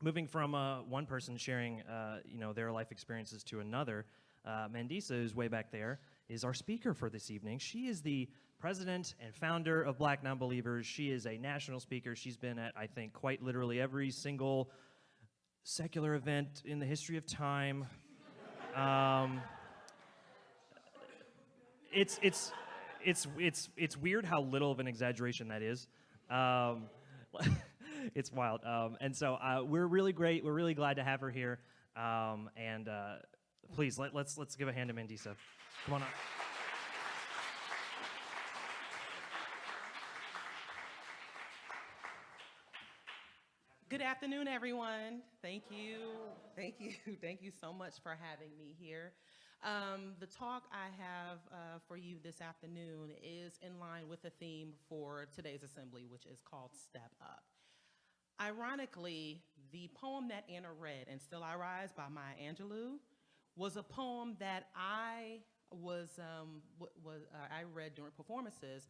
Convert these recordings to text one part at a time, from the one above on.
moving from one person sharing, their life experiences to another, Mandisa, who's way back there, is our speaker for this evening. She is the president and founder of Black Nonbelievers. She is a national speaker. She's been at, I think, quite literally every single secular event in the history of time. It's weird how little of an exaggeration that is. It's wild. And so we're really great. We're really glad to have her here. Please let's give a hand to Mandisa. Come on up. Good afternoon, everyone. Thank you so much for having me here. The talk I have for you this afternoon is in line with the theme for today's assembly, which is called Step Up. Ironically, the poem that Anna read, And Still I Rise by Maya Angelou, was a poem that I read during performances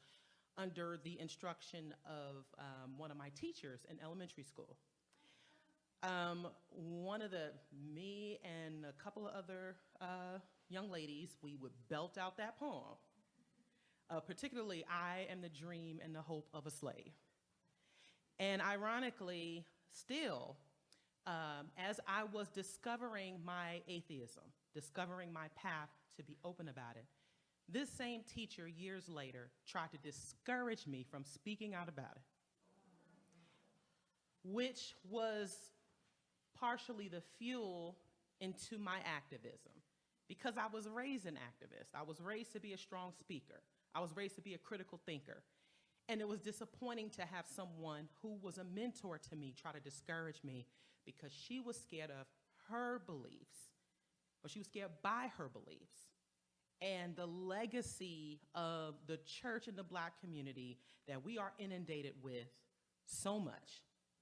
under the instruction of one of my teachers in elementary school. Me and a couple of other young ladies, we would belt out that poem, particularly I Am the Dream and the Hope of a Slave. And ironically, still, as I was discovering my atheism, discovering my path to be open about it, this same teacher years later tried to discourage me from speaking out about it, which was partially the fuel into my activism, because I was raised an activist. I was raised to be a strong speaker. I was raised to be a critical thinker. And it was disappointing to have someone who was a mentor to me try to discourage me because she was scared of her beliefs, or she was scared by her beliefs. And the legacy of the church and the Black community that we are inundated with so much,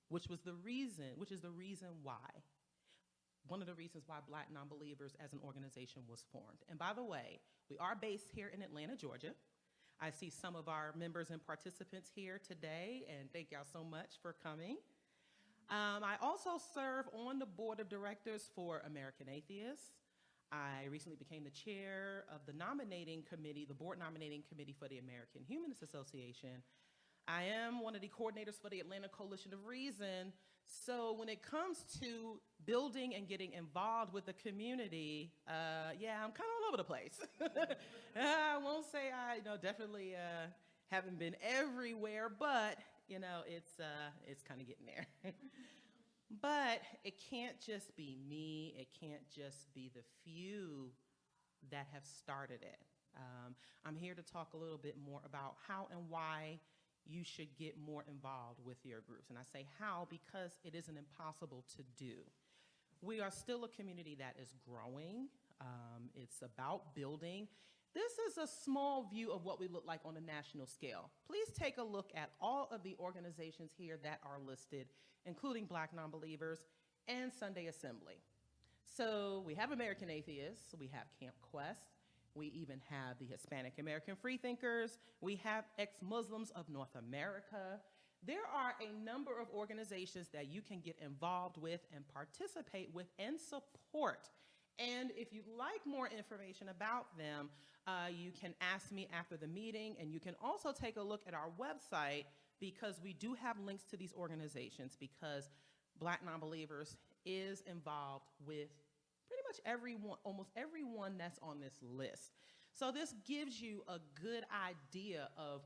which is the reason why, one of the reasons why Black Nonbelievers as an organization was formed. And by the way, we are based here in Atlanta, Georgia. I see some of our members and participants here today, and thank y'all so much for coming. I also serve on the board of directors for American Atheists. I recently became the chair of the nominating committee, the board nominating committee for the American Humanist Association. I am one of the coordinators for the Atlanta Coalition of Reason. So when it comes to building and getting involved with the community, I'm kind of all over the place. I won't say I definitely haven't been everywhere, but it's kind of getting there. But it can't just be me. It can't just be the few that have started it. I'm here to talk a little bit more about how and why you should get more involved with your groups. And I say how because it isn't impossible to do. We are still a community that is growing. It's about building. This is a small view of what we look like on a national scale. Please take a look at all of the organizations here that are listed, including Black Nonbelievers and Sunday Assembly. So we have American Atheists, we have Camp Quest, we even have the Hispanic American Freethinkers, we have ex-Muslims of North America. There are a number of organizations that you can get involved with and participate with and support. And if you'd like more information about them, you can ask me after the meeting, and you can also take a look at our website because we do have links to these organizations, because Black Nonbelievers is involved with pretty much everyone, almost everyone that's on this list. So this gives you a good idea of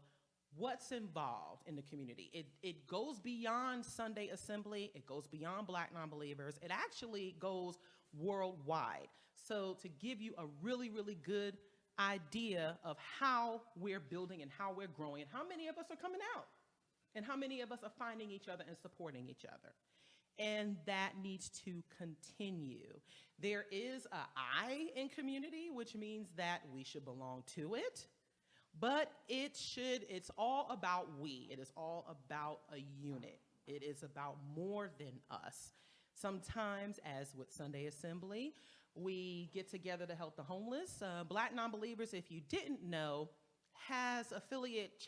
what's involved in the community. It goes beyond Sunday Assembly. It goes beyond Black Nonbelievers. It actually goes worldwide. So to give you a really, really good idea of how we're building and how we're growing and how many of us are coming out and how many of us are finding each other and supporting each other. And that needs to continue. There is a I in community, which means that we should belong to it, but it's all about we. It is all about a unit. It is about more than us. Sometimes, as with Sunday Assembly, we get together to help the homeless. Black Nonbelievers, if you didn't know, has affiliates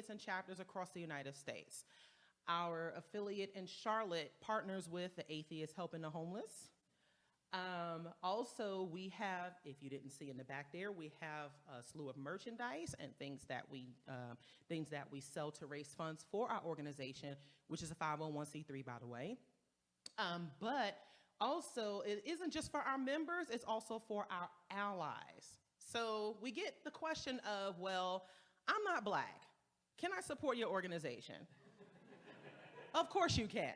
and chapters across the United States. Our affiliate in Charlotte partners with the Atheists Helping the Homeless. Also, we have, if you didn't see in the back there, we have a slew of merchandise and things that we sell to raise funds for our organization, which is a 501c3, by the way. But also, it isn't just for our members, it's also for our allies. So we get the question of, well, I'm not Black. Can I support your organization? Of course you can.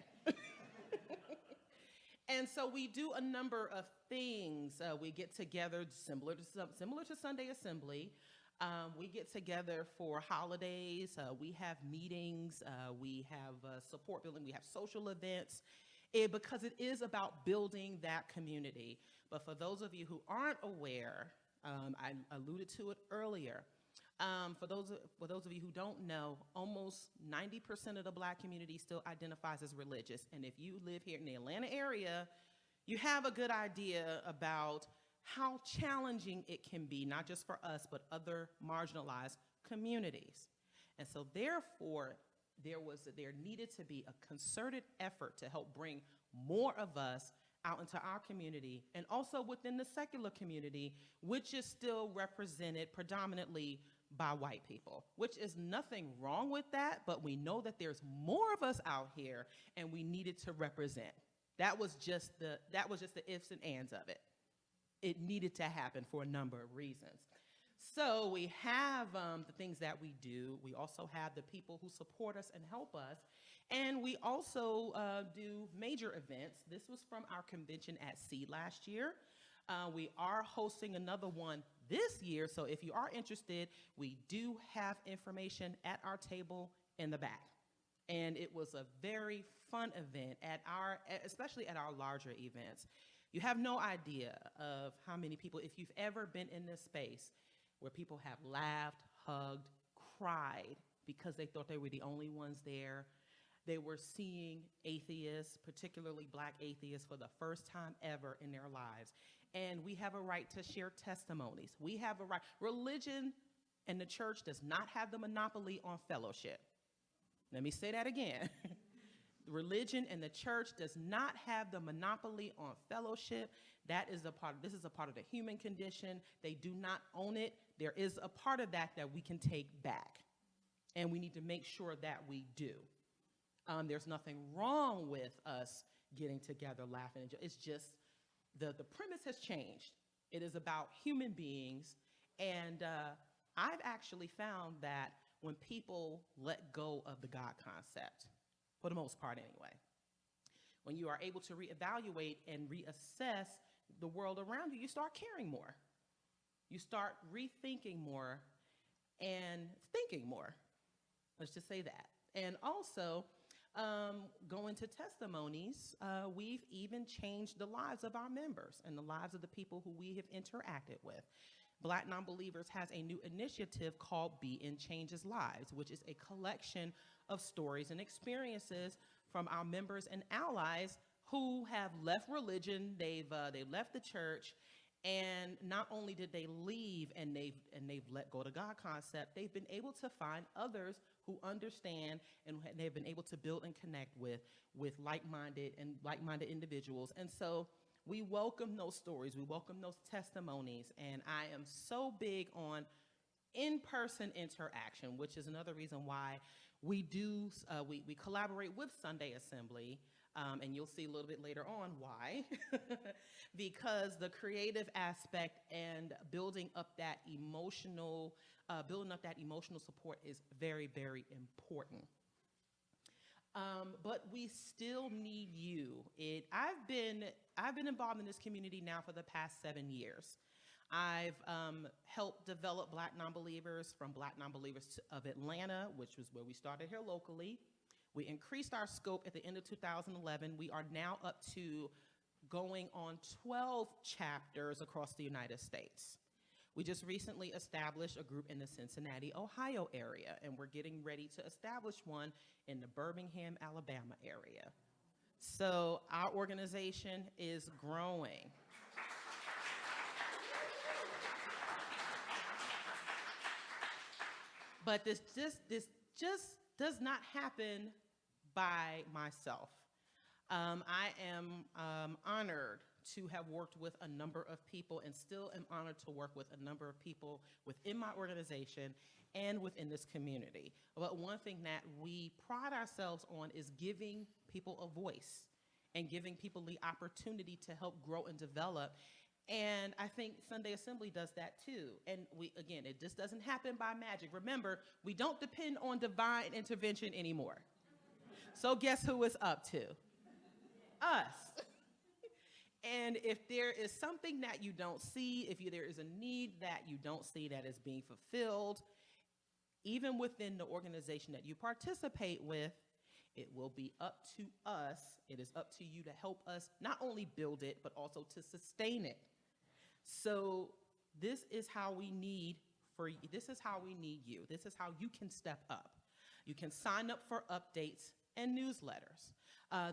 And so we do a number of things. We get together similar to Sunday Assembly. We get together for holidays. We have meetings. We have support building. We have social events. Because it is about building that community. But for those of you who aren't aware, I alluded to it earlier. For those of you who don't know, almost 90% of the Black community still identifies as religious. And if you live here in the Atlanta area, you have a good idea about how challenging it can be, not just for us, but other marginalized communities. And so therefore, there needed to be a concerted effort to help bring more of us out into our community, and also within the secular community, which is still represented predominantly by white people, which is nothing wrong with that, but we know that there's more of us out here, and we needed to represent. That was just the ifs and ands of it. It needed to happen for a number of reasons. So we have the things that we do. We also have the people who support us and help us. And we also do major events. This was from our convention at Sea last year. We are hosting another one this year. So if you are interested, we do have information at our table in the back. And it was a very fun event, especially at our larger events. You have no idea of how many people, if you've ever been in this space, where people have laughed, hugged, cried because they thought they were the only ones there. They were seeing atheists, particularly Black atheists, for the first time ever in their lives. And we have a right to share testimonies. We have a right. Religion and the church does not have the monopoly on fellowship. Let me say that again. Religion and the church does not have the monopoly on fellowship. This is a part of the human condition. They do not own it. There is a part of that we can take back. And we need to make sure that we do. There's nothing wrong with us getting together, laughing. It's just the premise has changed. It is about human beings. And I've actually found that when people let go of the God concept, for the most part anyway, when you are able to reevaluate and reassess the world around you, you start caring more. You start rethinking more and thinking more. Let's just say that. And also, going to testimonies, we've even changed the lives of our members and the lives of the people who we have interacted with. Black Nonbelievers has a new initiative called Be in Change's Lives, which is a collection of stories and experiences from our members and allies who have left religion, they've left the church, and not only did they leave and they've let go of the God concept, they've been able to find others who understand, and they've been able to build and connect with like-minded individuals. And so we welcome those stories, we welcome those testimonies, and I am so big on in-person interaction, which is another reason why we collaborate with Sunday Assembly, and you'll see a little bit later on why, because the creative aspect and building up that emotional support is very, very important. But we still need you. I've been involved in this community now for the past 7 years. I've helped develop Black Nonbelievers from Black Nonbelievers of Atlanta, which was where we started here locally. We increased our scope at the end of 2011. We are now up to going on 12 chapters across the United States. We just recently established a group in the Cincinnati, Ohio area, and we're getting ready to establish one in the Birmingham, Alabama area. So our organization is growing. But this just does not happen by myself. I am honored to have worked with a number of people and still am honored to work with a number of people within my organization and within this community. But one thing that we pride ourselves on is giving people a voice and giving people the opportunity to help grow and develop. And I think Sunday Assembly does that too. And it just doesn't happen by magic. Remember, we don't depend on divine intervention anymore. So guess who it's up to? Us. And if there is something that you don't see, there is a need that you don't see that is being fulfilled, even within the organization that you participate with, it will be up to us. It is up to you to help us not only build it, but also to sustain it. So this is how we need you. This is how you can step up. You can sign up for updates and newsletters.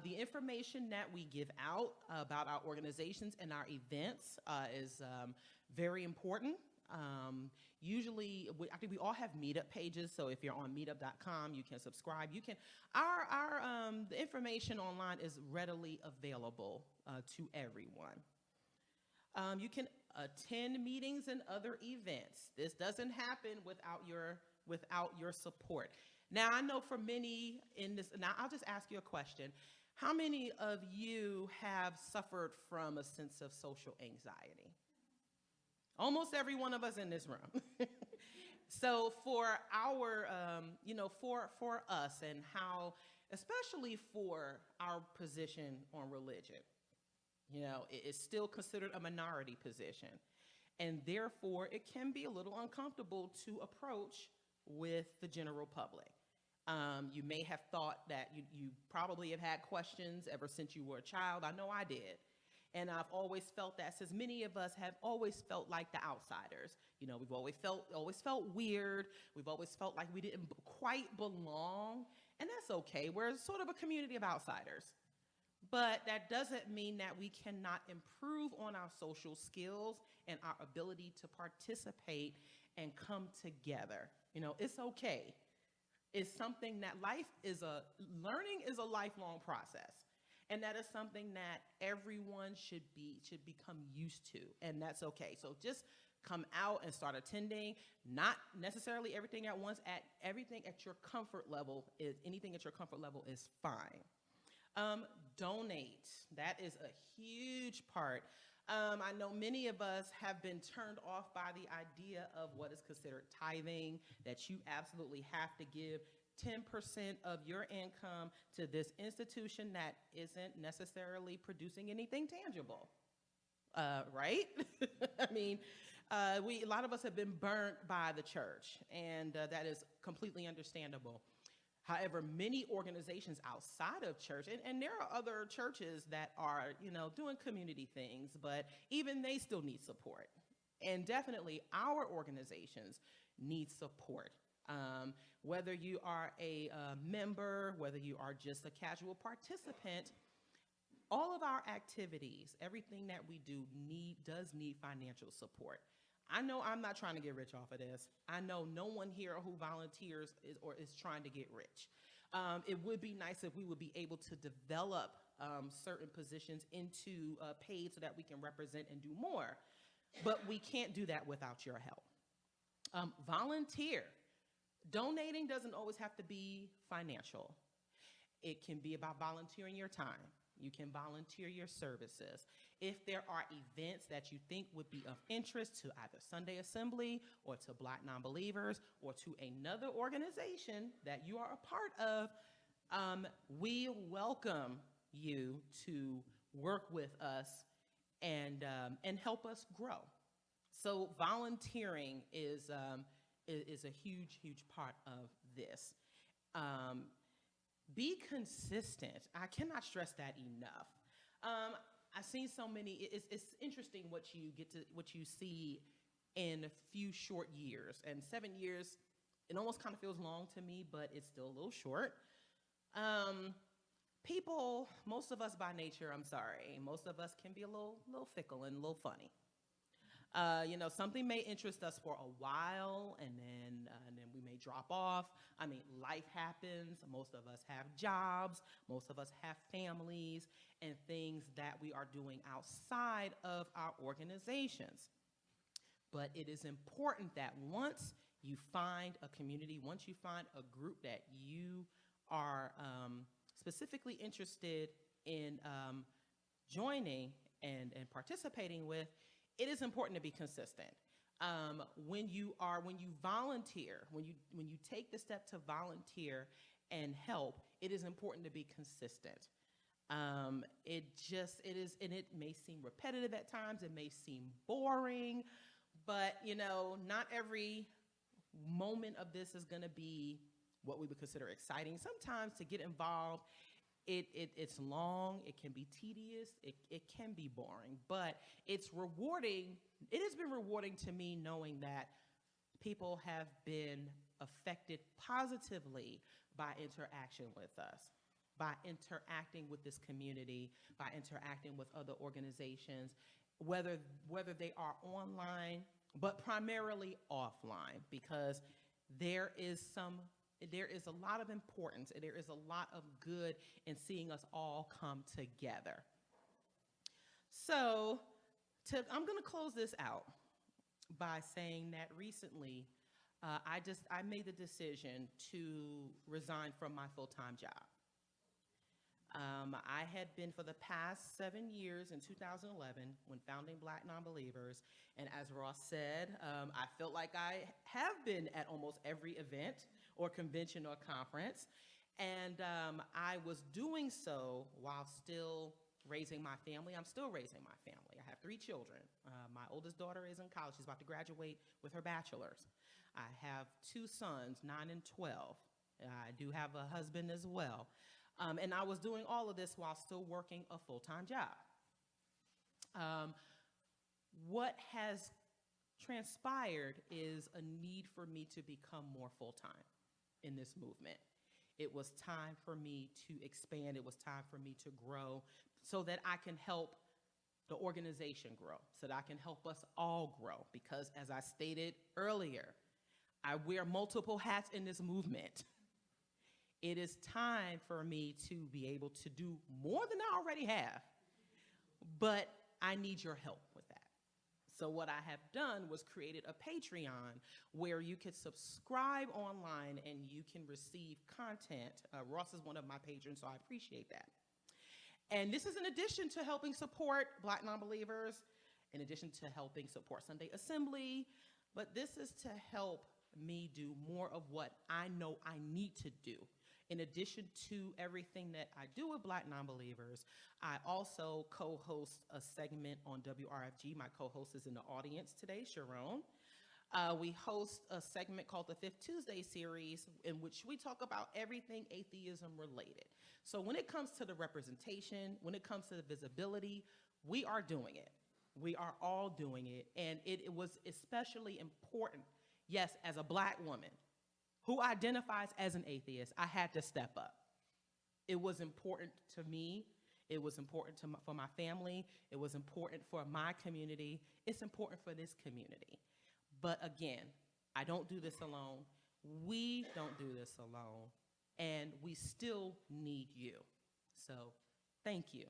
The information that we give out about our organizations and our events is very important. Usually, I think we all have meetup pages, so if you're on meetup.com, you can subscribe. The information online is readily available to everyone. You can attend meetings and other events. This doesn't happen without your support. Now, I know for many now I'll just ask you a question. How many of you have suffered from a sense of social anxiety? Almost every one of us in this room. So for our, for us and how, especially for our position on religion, it is still considered a minority position. And therefore, it can be a little uncomfortable to approach with the general public. You may have thought that you probably have had questions ever since you were a child. I know I did. And I've always felt that, since many of us have always felt like the outsiders. We've always felt weird. We've always felt like we didn't quite belong. And that's okay. We're sort of a community of outsiders. But that doesn't mean that we cannot improve on our social skills and our ability to participate and come together. It's okay. It's something that learning is a lifelong process. And that is something that everyone should become used to, and that's okay. So just come out and start attending, not necessarily everything at once, anything at your comfort level is fine. Donate, that is a huge part. I know many of us have been turned off by the idea of what is considered tithing, that you absolutely have to give 10% of your income to this institution that isn't necessarily producing anything tangible, right? I mean, a lot of us have been burnt by the church, and that is completely understandable. However, many organizations outside of church, and there are other churches that are, doing community things, but even they still need support. And definitely our organizations need support. Whether you are a member, whether you are just a casual participant, all of our activities, everything that we do does need financial support. I know I'm not trying to get rich off of this. I know no one here who volunteers is trying to get rich. It would be nice if we would be able to develop certain positions into paid so that we can represent and do more. But we can't do that without your help. Volunteer. Donating doesn't always have to be financial. It can be about volunteering your time. You can volunteer your services. If there are events that you think would be of interest to either Sunday Assembly or to Black Nonbelievers or to another organization that you are a part of, we welcome you to work with us and help us grow. So volunteering is a huge, huge part of this. Be consistent. I cannot stress that enough. I've seen so many. It's interesting what you see in a few short years. And 7 years, it almost kind of feels long to me, but it's still a little short. People, most of us by nature, I'm sorry, most of us can be a little fickle and a little funny. Something may interest us for a while, and then we may drop off. I mean, life happens. Most of us have jobs. Most of us have families and things that we are doing outside of our organizations. But it is important that once you find a community, once you find a group that you are specifically interested in joining and participating with, it is important to be consistent. When you volunteer, when you take the step to volunteer and help, it is important to be consistent. It is, and it may seem repetitive at times. It may seem boring, but not every moment of this is going to be what we would consider exciting. Sometimes to get involved, it's long, it can be tedious, it can be boring, but it's rewarding. It has been rewarding to me knowing that people have been affected positively by interaction with us, by interacting with this community, by interacting with other organizations, whether they are online, but primarily offline, because there is a lot of importance, and there is a lot of good in seeing us all come together. So I'm going to close this out by saying that recently I made the decision to resign from my full-time job. I had been for the past 7 years in 2011 when founding Black Nonbelievers, and as Ross said, I felt like I have been at almost every event or convention or conference, and I was doing so while still raising my family. I'm still raising my family. I have 3 children. My oldest daughter is in college. She's about to graduate with her bachelor's. I have 2 sons, 9 and 12. I do have a husband as well. And I was doing all of this while still working a full-time job. What has transpired is a need for me to become more full-time in this movement. It was time for me to expand. It was time for me to grow so that I can help the organization grow, so that I can help us all grow. Because as I stated earlier, I wear multiple hats in this movement. It is time for me to be able to do more than I already have, but I need your help with that. So what I have done was created a Patreon where you can subscribe online and you can receive content. Ross is one of my patrons, so I appreciate that. And this is in addition to helping support Black Nonbelievers, in addition to helping support Sunday Assembly, but this is to help me do more of what I know I need to do. In addition to everything that I do with Black Nonbelievers, I also co-host a segment on WRFG. My co-host is in the audience today, Sharon. We host a segment called the Fifth Tuesday series, in which we talk about everything atheism related. So when it comes to the representation, when it comes to the visibility, we are doing it. We are all doing it. And it was especially important, yes, as a Black woman who identifies as an atheist, I had to step up. It was important to me. It was important for my family. It was important for my community. It's important for this community. But again, I don't do this alone. We don't do this alone. And we still need you. So thank you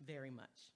very much.